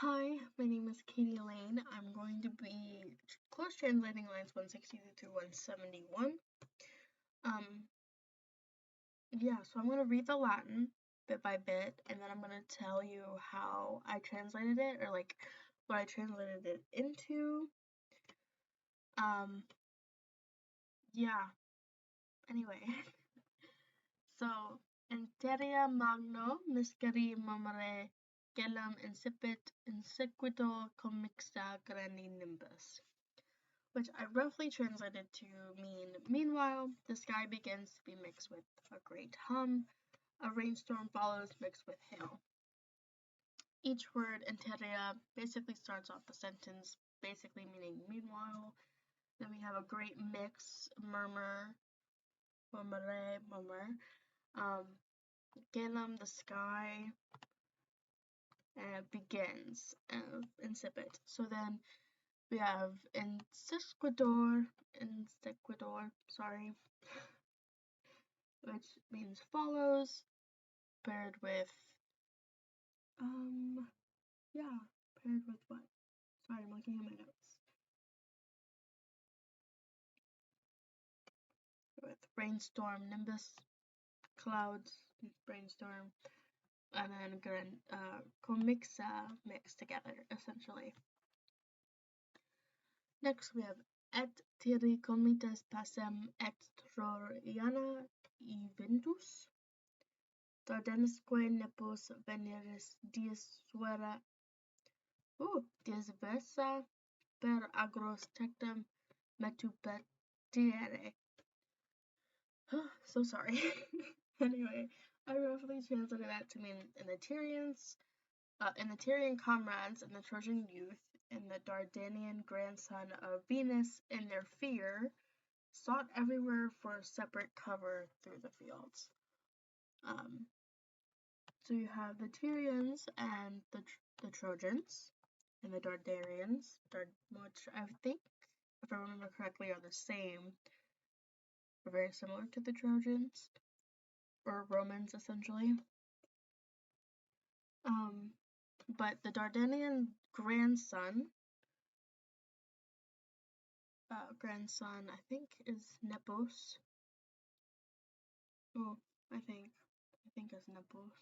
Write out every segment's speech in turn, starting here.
Hi, my name is Katie Lane. I'm going to be close translating lines 160 through 171. Um, so I'm going to read the Latin bit by bit, and then I'm going to tell you how I translated it, or like what I translated it into. Um, anyway. So, Interia magno misceri mamere gellam incipit insequito comixa grandi nimbus, which I roughly translated to mean, meanwhile, the sky begins to be mixed with a great hum, a rainstorm follows mixed with hail. Each word in Terea basically starts off the sentence, basically meaning meanwhile. Then we have a great mix, murmur, murmure, murmur. Gelem, the sky, begins, incipit. So then we have insequidor, sorry, which means follows, paired with, paired with what? Sorry, I'm looking at my notes. With brainstorm, nimbus, clouds, brainstorm, and then comixa, mixed together, essentially. Next we have et tiri comites passem extroriana eventus. Dardanisque nepos veneris dies versa per agros tectum metupetiere. So sorry. Anyway, I roughly translated that to mean in the Tyrian comrades and the Trojan youth and the Dardanian grandson of Venus in their fear sought everywhere for separate cover through the fields. So you have the Tyrians and the Trojans and the Dardanians, which I think, if I remember correctly, are the same, or very similar to the Trojans, or Romans essentially. But the Dardanian grandson, I think, is Nepos. Oh, I think it's Nepos.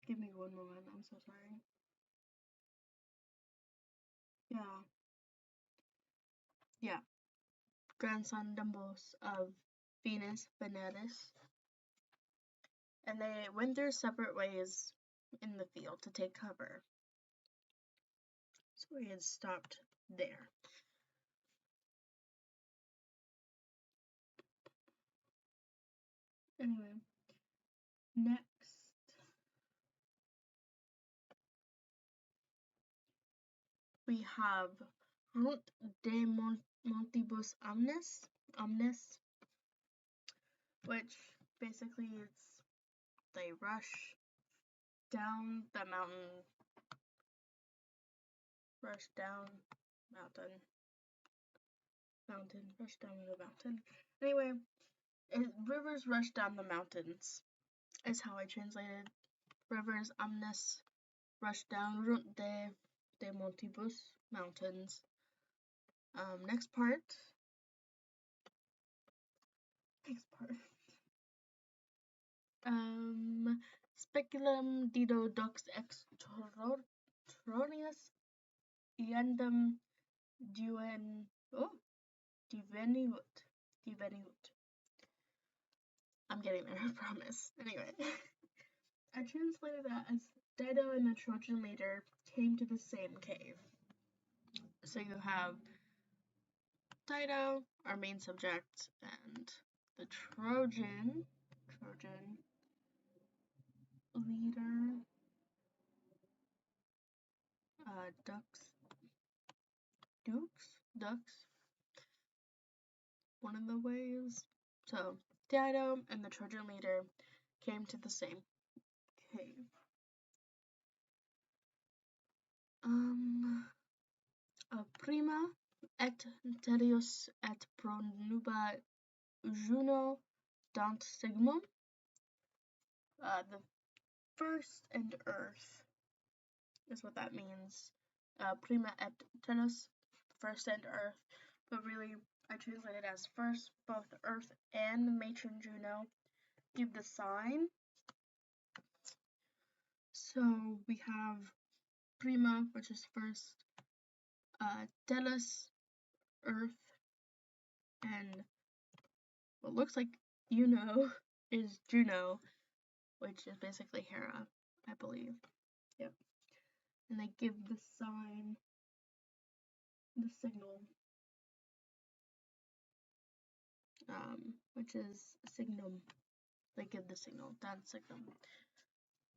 Give me one moment, I'm so sorry. Yeah. Grandson Dembos of Venus Veneris. And they went their separate ways in the field to take cover. So we had stopped there. Anyway, next we have Runt de Montibus Omnes, which basically it's they rush down the mountain, rush down the mountain. Anyway, rivers rush down the mountains is how I translated rivers omnes rush down Runt de Montibus mountains. Next part. Speculum dido dux extronius iendum diveniut. I'm getting there, I promise. Anyway, I translated that as Dido and the Trojan leader came to the same cave. So you have Dido, our main subject, and the Trojan leader, Ducks, one of the ways. So Dido and the Trojan leader came to the same cave. Prima et Terius et pronuba Juno dant sigmum. The first and earth is what that means. Prima et Tellus, first and earth, but really I translate it as first, both earth and the matron Juno give the sign. So we have Prima, which is first, Tellus, earth, and what looks like is Juno, which is basically Hera, I believe. Yep. And they give the sign, the signal, which is signum. They give the signal, dan signum.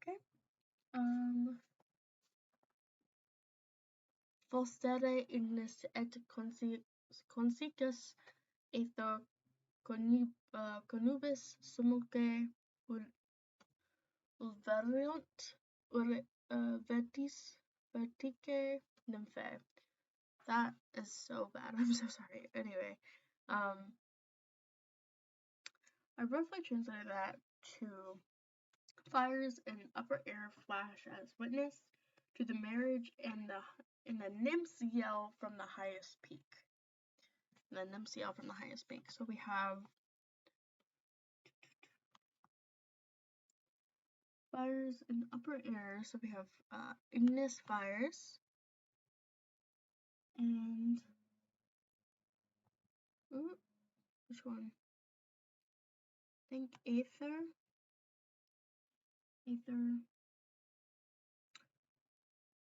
Okay. Falstere ignis et consicus etho conubis sumulque ulveriunt vertice nymphae. That is so bad. I'm so sorry. Anyway, I roughly translated that to fires in upper air flash as witness to the marriage, and the nymphs yell from the highest peak. The nymphs yell from the highest peak. So we have fires in upper air. So we have ignis fires, and which one? I think ether,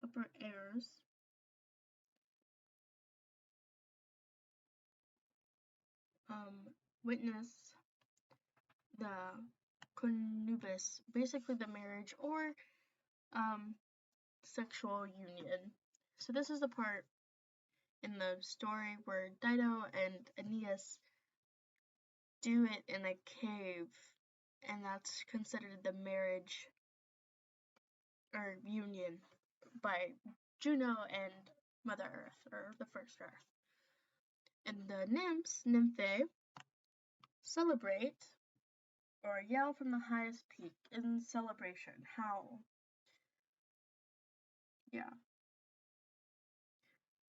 upper airs. Witness the conubis, basically the marriage or sexual union. So this is the part in the story where Dido and Aeneas do it in a cave, and that's considered the marriage or union by Juno and Mother Earth, or the first Earth. And the nymphs, nymphae, celebrate or yell from the highest peak in celebration, howl. Yeah.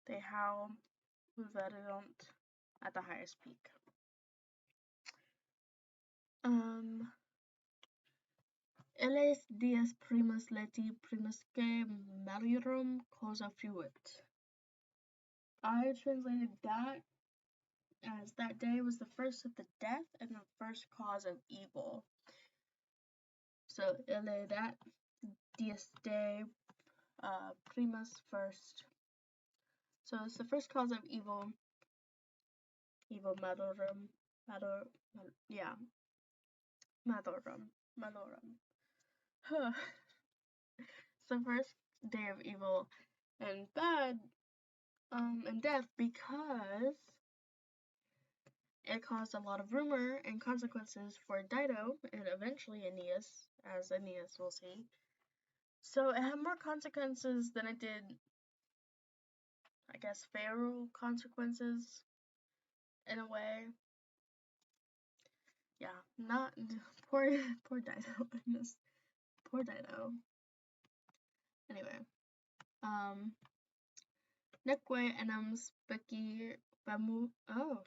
They howl Ulveriunt at the highest peak. Eles dies primus leti primusque marierum causa fuit. I translated that as that day was the first of the death and the first cause of evil. So ele dat dies day primus first. So it's the first cause of evil. Evil malorum. Malorum. Huh. It's the first day of evil and bad and death because it caused a lot of rumor and consequences for Dido and eventually Aeneas, as Aeneas will see. So it had more consequences than it did, I guess, favorable consequences in a way. Yeah, not poor Dido. Poor Dido. Anyway, neque enim speci famu. Oh,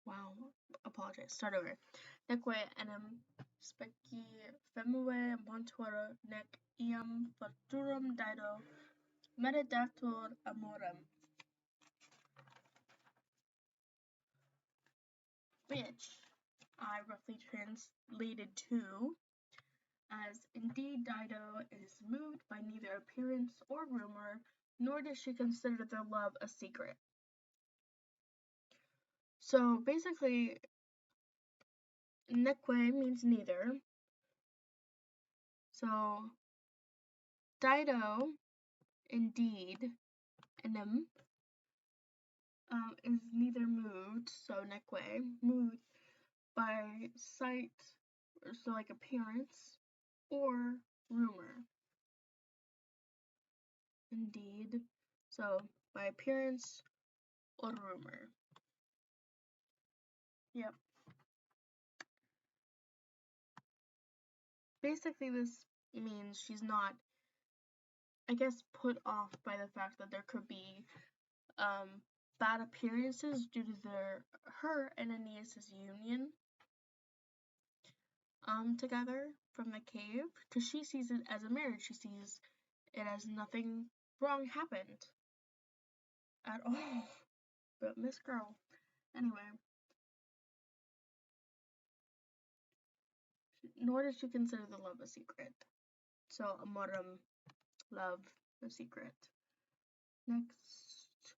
wow. Apologize. Start over. Neque enim speci femue montura nec iam futurum Dido meditator amorem. Which I roughly translated to as indeed Dido is moved by neither appearance or rumor, nor does she consider their love a secret. So basically, neque means neither. So Dido, indeed, enim, is neither moved, so neque, moved by sight, so like appearance, or rumor. Indeed, so by appearance or rumor. Yep. Basically, this means she's not I guess, put off by the fact that there could be bad appearances due to her and Aeneas' union together from the cave, because she sees it as a marriage. She sees it as nothing wrong happened at all. But Miss Girl, anyway, nor does she consider the love a secret. So amorum, love, a secret. Next,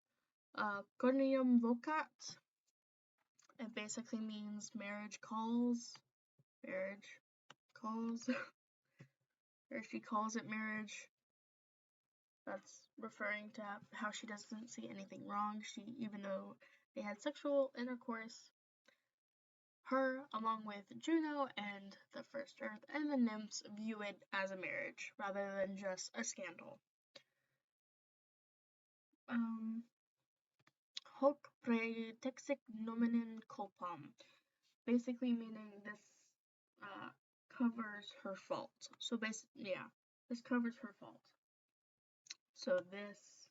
Corneum vocat. It basically means marriage calls. Marriage calls. Or she calls it marriage. That's referring to how she doesn't see anything wrong. Even though they had sexual intercourse, her, along with Juno and the First Earth and the nymphs, view it as a marriage rather than just a scandal. Hoc praetexic nominen culpam, basically meaning this covers her fault. So basically, yeah, this covers her fault. So this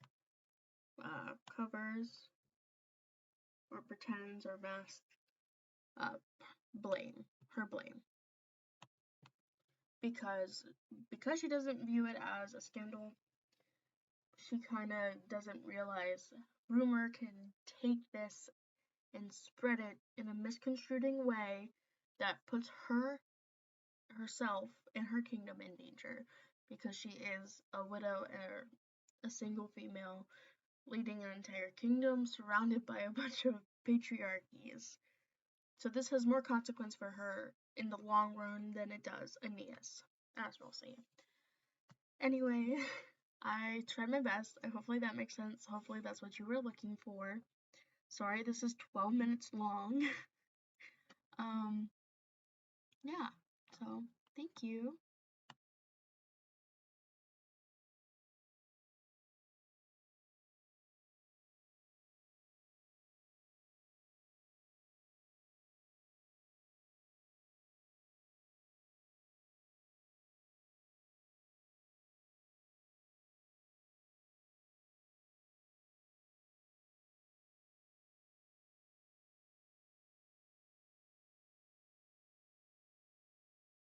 covers or pretends or masks her blame. Because she doesn't view it as a scandal, she kind of doesn't realize rumor can take this and spread it in a misconstruing way that puts herself and her kingdom in danger, because she is a widow or a single female leading an entire kingdom surrounded by a bunch of patriarchies. So this has more consequence for her in the long run than it does Aeneas, as we'll see. Anyway, I tried my best. Hopefully that makes sense. Hopefully that's what you were looking for. Sorry, this is 12 minutes long. Yeah, so thank you.